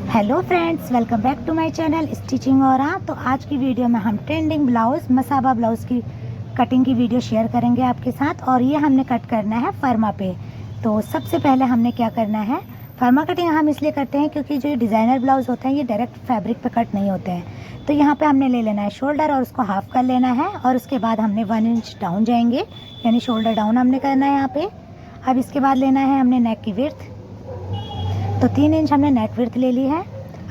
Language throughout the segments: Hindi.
Hello friends, welcome back to my channel stitching और। तो आज की वीडियो में हम ट्रेंडिंग ब्लाउज़ मसाबा ब्लाउज़ की कटिंग की वीडियो शेयर करेंगे आपके साथ। और ये हमने कट करना है फर्मा पे। तो सबसे पहले हमने क्या करना है, फर्मा कटिंग हम इसलिए करते हैं क्योंकि जो डिज़ाइनर ब्लाउज़ होते हैं ये डायरेक्ट फैब्रिक पे कट नहीं होते हैं। तो यहाँ पे हमने ले लेना है शोल्डर और उसको हाफ़ कर लेना है। और उसके बाद हमने 1 इंच डाउन जाएंगे, यानी शोल्डर डाउन हमने करना है यहाँ पे। अब इसके बाद लेना है हमने नेक की विड्थ, तो 3 इंच हमने नेक विड्थ ले ली है।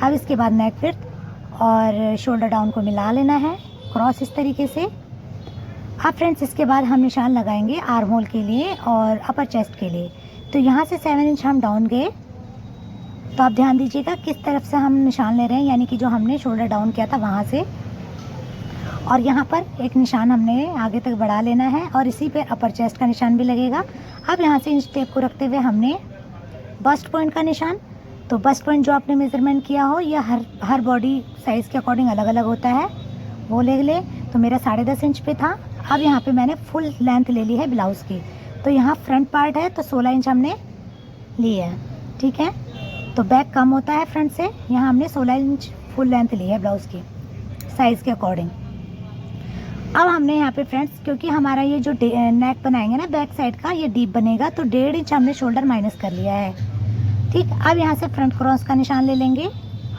अब इसके बाद नेक विड्थ और शोल्डर डाउन को मिला लेना है क्रॉस इस तरीके से। अब फ्रेंड्स इसके बाद हम निशान लगाएंगे आर्म होल के लिए और अपर चेस्ट के लिए। तो यहाँ से 7 इंच हम डाउन गए, तो आप ध्यान दीजिएगा किस तरफ से हम निशान ले रहे हैं, यानी कि जो हमने शोल्डर डाउन किया था वहाँ से। और यहाँ पर एक निशान हमने आगे तक बढ़ा लेना है और इसी पे अपर चेस्ट का निशान भी लगेगा। अब यहाँ से इंच टेप को रखते हुए हमने बस्ट पॉइंट का निशान, तो बस्ट पॉइंट जो आपने मेज़रमेंट किया हो या हर बॉडी साइज़ के अकॉर्डिंग अलग अलग होता है, वो ले ले। तो मेरा 10.5 इंच पे था। अब यहाँ पे मैंने फुल लेंथ ले ली है ब्लाउज़ की। तो यहाँ फ्रंट पार्ट है तो 16 इंच हमने ली है, ठीक है। तो बैक कम होता है फ्रंट से, यहाँ हमने 16 इंच फुल लेंथ ली है ब्लाउज़ की साइज़ के अकॉर्डिंग। अब हमने यहाँ पे फ्रेंड्स, क्योंकि हमारा ये जो नेक बनाएंगे ना बैक साइड का, ये डीप बनेगा, तो 1.5 इंच हमने शोल्डर माइनस कर लिया है, ठीक। अब यहाँ से फ्रंट क्रॉस का निशान ले लेंगे,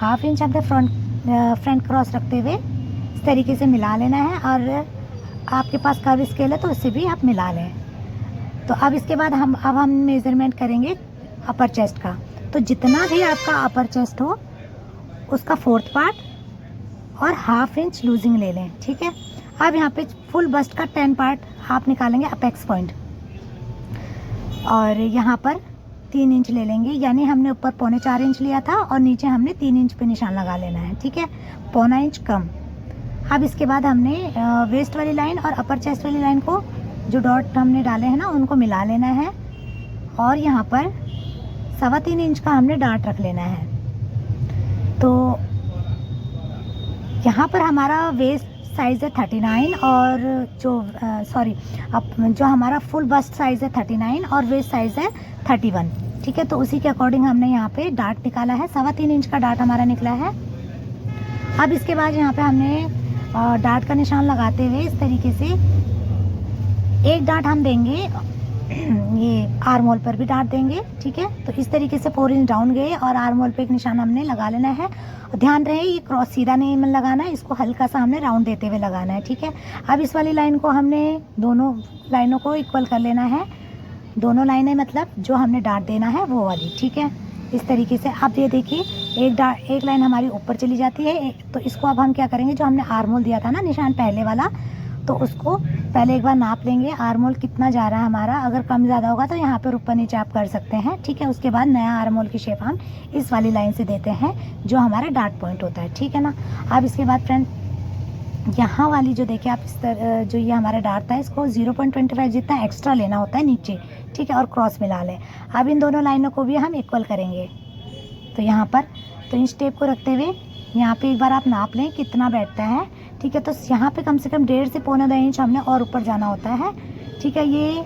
1/2 इंच हमने फ्रंट क्रॉस रखते हुए इस तरीके से मिला लेना है। और आपके पास कर्व स्केल है तो उससे भी आप मिला लें। तो अब इसके बाद हम मेज़रमेंट करेंगे अपर चेस्ट का। तो जितना भी आपका अपर चेस्ट हो उसका 4th पार्ट और 1/2 इंच लूजिंग ले लें, ठीक है। अब यहाँ पे फुल बस्ट का 10 पार्ट आप निकालेंगे अपेक्स पॉइंट, और यहाँ पर 3 इंच ले लेंगे, यानी हमने ऊपर 3.25 इंच लिया था और नीचे हमने 3 इंच पे निशान लगा लेना है, ठीक है, 0.25 इंच कम। अब इसके बाद हमने वेस्ट वाली लाइन और अपर चेस्ट वाली लाइन को, जो डॉट हमने डाले हैं ना, उनको मिला लेना है। और यहाँ पर 3.25 इंच का हमने डार्ट रख लेना है। तो यहाँ पर हमारा वेस्ट साइज़ है 39 और जो हमारा फुल बस्ट साइज़ है 39 और वेस्ट साइज़ है 31, ठीक है। तो उसी के अकॉर्डिंग हमने यहाँ पे डार्ट निकाला है, 3.25 इंच का डार्ट हमारा निकला है। अब इसके बाद यहाँ पे हमने डार्ट का निशान लगाते हुए इस तरीके से एक डार्ट हम देंगे, ये आर्म होल पर भी डार्ट देंगे, ठीक है। तो इस तरीके से 4 इंच डाउन गए और आर्म होल पे एक निशान हमने लगा लेना है। और ध्यान रहे ये क्रॉस सीधा नहीं लगाना है, इसको हल्का सा हमने राउंड देते हुए लगाना है, ठीक है। अब इस वाली लाइन को हमने दोनों लाइनों को इक्वल कर लेना है, दोनों लाइनें मतलब जो हमने डार्ट देना है वो वाली, ठीक है। इस तरीके से आप ये देखिए एक लाइन हमारी ऊपर चली जाती है। तो इसको अब हम क्या करेंगे, जो हमने आर्म होल दिया था ना निशान पहले वाला, तो उसको पहले एक बार नाप लेंगे आर्म होल कितना जा रहा है हमारा। अगर कम ज़्यादा होगा तो यहाँ पर ऊपर नीचे आप कर सकते हैं, ठीक है। उसके बाद नया आर्म होल की शेप हम इस वाली लाइन से देते हैं जो हमारा डार्ट पॉइंट होता है, ठीक है ना। अब इसके बाद फ्रेंड यहाँ वाली जो देखिए आप, इस तरह जो ये हमारा डार्ट था इसको 0.25 जितना एक्स्ट्रा लेना होता है नीचे, ठीक है, और क्रॉस मिला लें। अब इन दोनों लाइनों को भी हम इक्वल करेंगे। तो यहाँ पर तो इंच टेप को रखते हुए यहाँ पे एक बार आप नाप लें कितना बैठता है, ठीक है। तो यहाँ पे कम से कम 1.5 से 0.25 इंच हमने और ऊपर जाना होता है, ठीक है। ये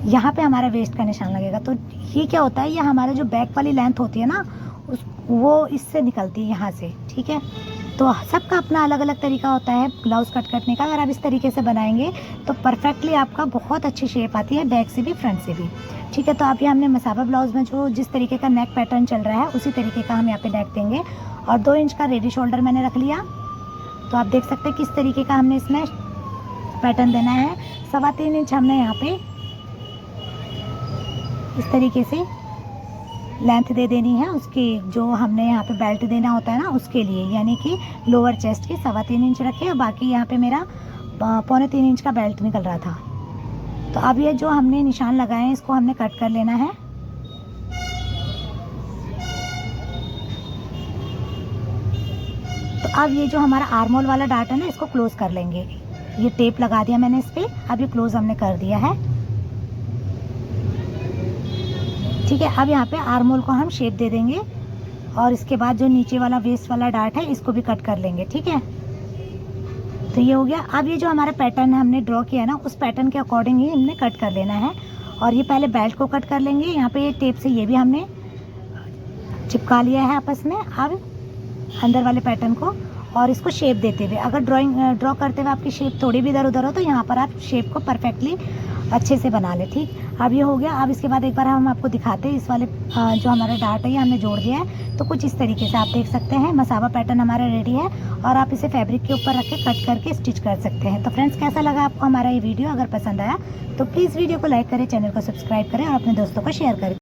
यहाँ पे हमारा वेस्ट का निशान लगेगा। तो ये क्या होता है, ये हमारा जो बैक वाली लेंथ होती है ना वो इससे निकलती है यहाँ से, ठीक है। तो सबका अपना अलग अलग तरीका होता है ब्लाउज़ कट करने का। अगर आप इस तरीके से बनाएंगे तो परफेक्टली आपका बहुत अच्छी शेप आती है, बैक से भी फ्रंट से भी, ठीक है। तो आप ये हमने मसाबा ब्लाउज़ में जो जिस तरीके का नेक पैटर्न चल रहा है उसी तरीके का हम यहाँ पे नेक देंगे। और 2 इंच का रेडी शोल्डर मैंने रख लिया। तो आप देख सकते हैं किस तरीके का हमने इसमें पैटर्न देना है। 3.25 इंच हमने यहाँ पे इस तरीके से लेंथ दे देनी है उसकी, जो हमने यहाँ पे बेल्ट देना होता है ना उसके लिए, यानी कि लोअर चेस्ट की 3.25 इंच रखे और बाकी यहाँ पे मेरा 3.25 इंच का बेल्ट निकल रहा था। तो अब ये जो हमने निशान लगाए हैं इसको हमने कट कर लेना है। तो अब ये जो हमारा आर्म होल वाला डार्ट है ना इसको क्लोज कर लेंगे। ये टेप लगा दिया मैंने इस पर, अब ये क्लोज हमने कर दिया है, ठीक है। अब यहाँ पे आर्म होल को हम शेप दे देंगे और इसके बाद जो नीचे वाला वेस्ट वाला डार्ट है इसको भी कट कर लेंगे, ठीक है। तो ये हो गया। अब ये जो हमारा पैटर्न हमने ड्रॉ किया है ना उस पैटर्न के अकॉर्डिंग ही हमने कट कर लेना है। और ये पहले बेल्ट को कट कर लेंगे, यहाँ पे ये टेप से ये भी हमने चिपका लिया है आपस में। अब अंदर वाले पैटर्न को और इसको शेप देते हुए, अगर ड्रॉ करते हुए आपकी शेप थोड़ी भी इधर उधर हो तो यहाँ पर आप शेप को परफेक्टली अच्छे से बना लें। ठीक, अब ये हो गया। अब इसके बाद एक बार हम आपको दिखाते हैं इस वाले जो हमारा डार्ट है ये हमने जोड़ दिया है। तो कुछ इस तरीके से आप देख सकते हैं मसाबा पैटर्न हमारा रेडी है और आप इसे फैब्रिक के ऊपर रख के कट करके स्टिच कर सकते हैं। तो फ्रेंड्स, कैसा लगा आपको हमारा ये वीडियो? अगर पसंद आया तो प्लीज़ वीडियो को लाइक करें, चैनल को सब्सक्राइब करें और अपने दोस्तों को शेयर करें।